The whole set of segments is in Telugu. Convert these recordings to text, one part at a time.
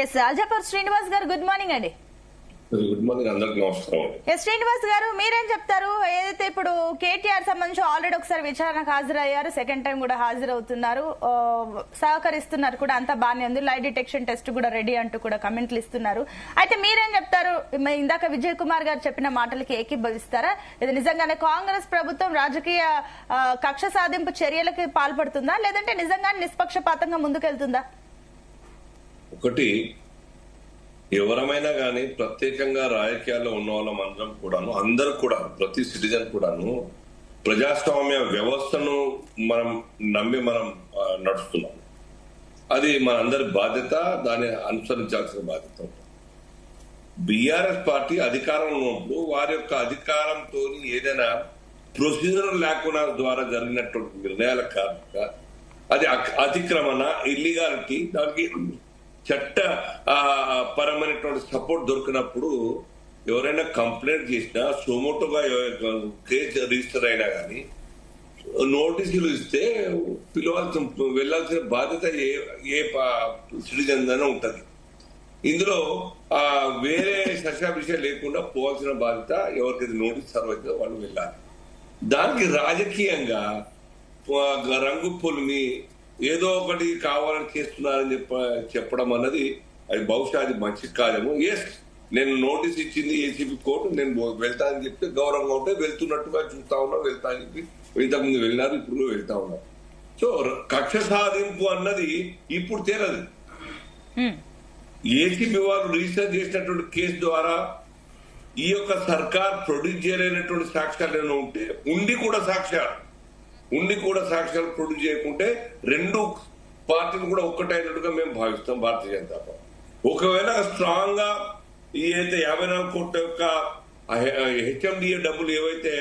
ఎస్ అల్జాపర్ శ్రీనివాస్ గారు గుడ్ మార్నింగ్ అండి. గుడ్ మార్నింగ్, అందరికి నమస్కారం. ఎస్ శ్రీనివాస్ గారు, మీరేం చెప్తారు? ఏదైతే ఇప్పుడు కేటీఆర్ సంబంధించి ఆల్రెడీ ఒకసారి విచారణకు హాజరయ్యారు, సెకండ్ టైం కూడా హాజరవుతున్నారు, సహకరిస్తున్నారు కూడా, అంతా బాగానే ఉంది, లై డిటెక్షన్ టెస్ట్ కూడా రెడీ అంటూ కూడా కమెంట్లు ఇస్తున్నారు. అయితే మీరేం చెప్తారు? ఇందాక విజయ్ కుమార్ గారు చెప్పిన మాటలకి ఏకీభవిస్తారా? ఇది నిజంగానే కాంగ్రెస్ ప్రభుత్వం రాజకీయ కక్ష సాధింపు చర్యలకి పాల్పడుతుందా, లేదంటే నిజంగానే నిష్పక్షపాతంగా ముందుకెళ్తుందా? ఒకటి, ఎవరమైనా కానీ ప్రత్యేకంగా రాజకీయాల్లో ఉన్న వాళ్ళం అందరూ కూడా ప్రతి సిటిజన్ కూడాను ప్రజాస్వామ్య వ్యవస్థను మనం నమ్మి నడుస్తున్నాం. అది మన అందరి బాధ్యత, దాన్ని అనుసరించాల్సిన బాధ్యత. బీఆర్ఎస్ పార్టీ అధికారంలో ఉన్నప్పుడు వారి యొక్క అధికారంతో ఏదైనా ప్రొసీజర్ లేకుండా ద్వారా జరిగినటువంటి నిర్ణయాల కారణంగా అది అతిక్రమణ, ఇల్లీగాలిటీ, దానికి చట్ట పరమైనటువంటి సపోర్ట్ దొరికినప్పుడు ఎవరైనా కంప్లైంట్ చేసినా, సోమోటోగా కేసు రిజిస్టర్ అయినా కానీ నోటీసులు ఇస్తే వెళ్లాల్సిన బాధ్యత ఏ సిటిజన్ అయినా ఉంటది. ఇందులో వేరే విషయం లేకుండా పోవాల్సిన బాధ్యత ఎవరికైతే నోటీస్ సర్వ్ అవుతుందో వాళ్ళు వెళ్ళాలి. దానికి రాజకీయంగా రంగు పొలిమి ఏదో ఒకటి కావాలని చేస్తున్నారని చెప్పడం అన్నది అది బహుశా అది మంచి కాదేమో. ఎస్, నేను నోటీస్ ఇచ్చింది ఏసీబీ కోర్టు, నేను వెళ్తానని చెప్తే గౌరవంగా ఉంటే వెళ్తున్నట్టుగా చూస్తా ఉన్నా, వెళ్తా అని చెప్పి ఇంతకుముందు వెళ్ళినారు, ఇప్పుడు వెళ్తా ఉన్నారు. సో కక్ష సాధింపు అన్నది ఇప్పుడు తేలదు. ఏసీబీ వారు రిజిస్టర్ చేసినటువంటి కేసు ద్వారా ఈ యొక్క సర్కార్ ప్రొడ్యూస్ చేయలేనటువంటి సాక్ష్యాలు ఏమైనా ఉంటే ఉండి కూడా సాక్ష్యాలు ప్రొడ్యూస్ చేయకుంటే రెండు పార్టీలు కూడా ఒక్కటైనట్టుగా మేము భావిస్తాం భారతీయ జనతా పార్టీ. ఒకవేళ స్ట్రాంగ్ గా ఏదైతే 54 కోట్ల యొక్క హెచ్ఎండిఏ డబ్బులు ఏవైతే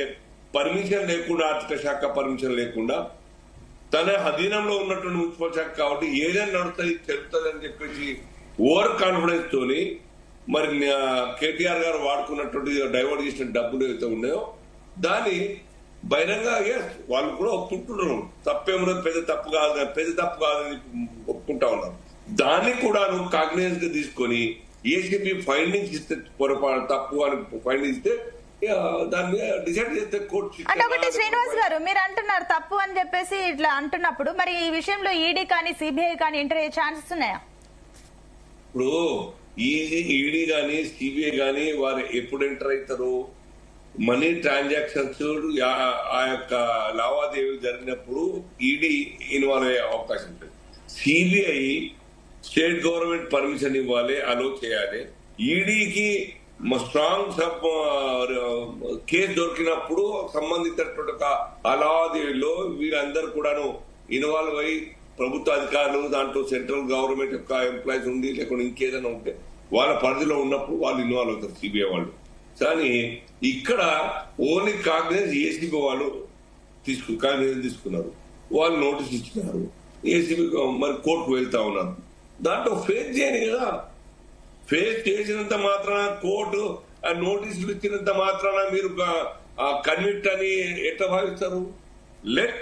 పర్మిషన్ లేకుండా, ఆర్థిక శాఖ పర్మిషన్ లేకుండా తన అధీనంలో ఉన్నటువంటి మున్సిపల్ శాఖ కాబట్టి ఏదైనా నడుస్తుంది చెప్తుంది అని చెప్పేసి ఓవర్ కాన్ఫిడెన్స్ తోని మరి కేటీఆర్ గారు వాడుకున్నటువంటి డైవర్ట్ చేసిన డబ్బులు ఏవైతే ఉన్నాయో దాన్ని బహిరంగ వాళ్ళు కూడా ఒప్పుకుంటున్నారు. తప్పేమన్నది పెద్ద తప్పు కాదని ఒప్పుకుంటా ఉన్నారు. దాన్ని కూడా కాగ్నిజెన్స్ గా తీసుకొని ఏసీబీ ఫైండింగ్స్ ఇస్తే పొరపాటు తప్పు అని ఫైండింగ్ ఇస్తే దాన్ని డిసైడ్ చేస్తే కోర్టు. అంటే ఒకటి శ్రీనివాస్ గారు, మీరు అంటున్నారు తప్పు అని చెప్పేసి ఇట్లా అంటున్నప్పుడు మరి ఈ విషయంలో ఈడీ కానీ సిబిఐ కానీ ఎంటర్ అయ్యే ఛాన్సెస్ ఉన్నాయా? ఇప్పుడు ఈడీ గానీ సిబిఐ గానీ వారు ఎప్పుడు ఎంటర్ అవుతారు? మనీ ట్రాన్సాక్షన్స్ ఆ యొక్క లావాదేవీలు జరిగినప్పుడు ఈడీ ఇన్వాల్వ్ అయ్యే అవకాశం ఉంటుంది. సిబిఐ స్టేట్ గవర్నమెంట్ పర్మిషన్ ఇవ్వాలి, అలో చేయాలి. ఈడీకి స్ట్రాంగ్ కేసు దొరికినప్పుడు సంబంధించినటువంటి ఆ లావాదేవీలో వీరందరూ కూడాను ఇన్వాల్వ్ అయ్యి ప్రభుత్వ అధికారులు, దాంట్లో సెంట్రల్ గవర్నమెంట్ యొక్క ఎంప్లాయీస్ ఉండి లేకుండా ఇంకేదైనా ఉంటే వాళ్ళ పరిధిలో ఉన్నప్పుడు వాళ్ళు ఇన్వాల్వ్ అవుతారు సిబిఐ వాళ్ళు. కానీ ఇక్కడ ఓన్లీ కాంగ్రెస్ ఏసీబీ వాళ్ళు కాంగ్రెస్ తీసుకున్నారు, వాళ్ళు నోటీస్ ఇచ్చినారు, ఏసీబీ మరి కోర్టుకు వెళ్తా ఉన్నారు. దాంట్లో ఫేస్ చేయని కదా, ఫేస్ చేసినంత మాత్రాన కోర్టు నోటీసులు ఇచ్చినంత మాత్రాన మీరు కన్విక్ట్ అని ఎట్లా భావిస్తారు? Let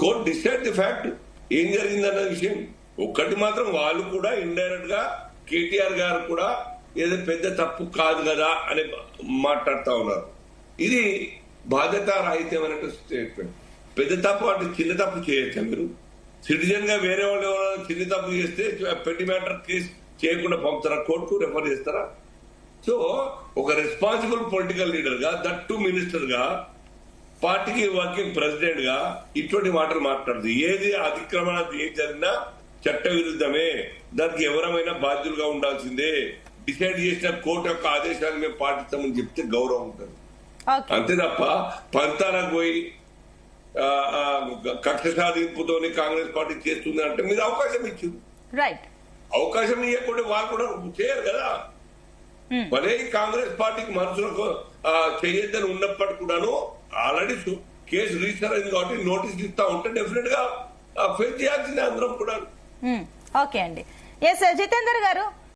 court decide the fact, ఏం జరిగిందన్న విషయం. ఒక్కటి మాత్రం వాళ్ళు కూడా ఇండైరెక్ట్ గా కేటీఆర్ గారు కూడా ఏదో పెద్ద తప్పు కాదు కదా అని మాట్లాడుతా ఉన్నారు. ఇది బాధ్యత రాహిత్యమైన స్టేట్మెంట్. పెద్ద తప్పు అంటే చిన్న తప్పు చేయొచ్చా? మీరు సిటిజన్ గా వేరే వాళ్ళు ఎవరైనా చిన్న తప్పు చేస్తే పెట్టి మ్యాటర్ కేసు చేయకుండా పంపుతారా? కోర్టుకు రెఫర్ చేస్తారా? సో ఒక రెస్పాన్సిబుల్ పొలిటికల్ లీడర్ గా, దట్ టు మినిస్టర్ గా, పార్టీకి వర్కింగ్ ప్రెసిడెంట్ గా ఇటువంటి మాటలు మాట్లాడుతుంది. ఏది అతిక్రమణ ఏది జరిగినా చట్ట విరుద్ధమే, దానికి ఎవరమైనా బాధ్యులుగా ఉండాల్సిందే. డిసైడ్ చేసిన కోర్టు యొక్క ఆదేశాలు మేము పాటిస్తామని చెప్తే గౌరవం ఉంటుంది. అంతే తప్ప పంతాలకు పోయి కక్ష సాధింపుతోని కాంగ్రెస్ పార్టీ చేస్తుంది అంటే మీరు అవకాశం ఇచ్చింది. అవకాశం ఇవ్వకుండా వాళ్ళు కూడా చేయరు కదా. భలే కాంగ్రెస్ పార్టీకి మనసులకు చేయొద్దని ఉన్నప్పటికీ కూడాను ఆల్రెడీ కేసు రిజిస్టర్ అయింది కాబట్టి నోటీస్ ఇస్తా ఉంటే డెఫినెట్ గా ఫేస్ చేయాల్సిందే అందరం కూడా. ఓకే అండి. ఎస్ జితేందర్ గారు,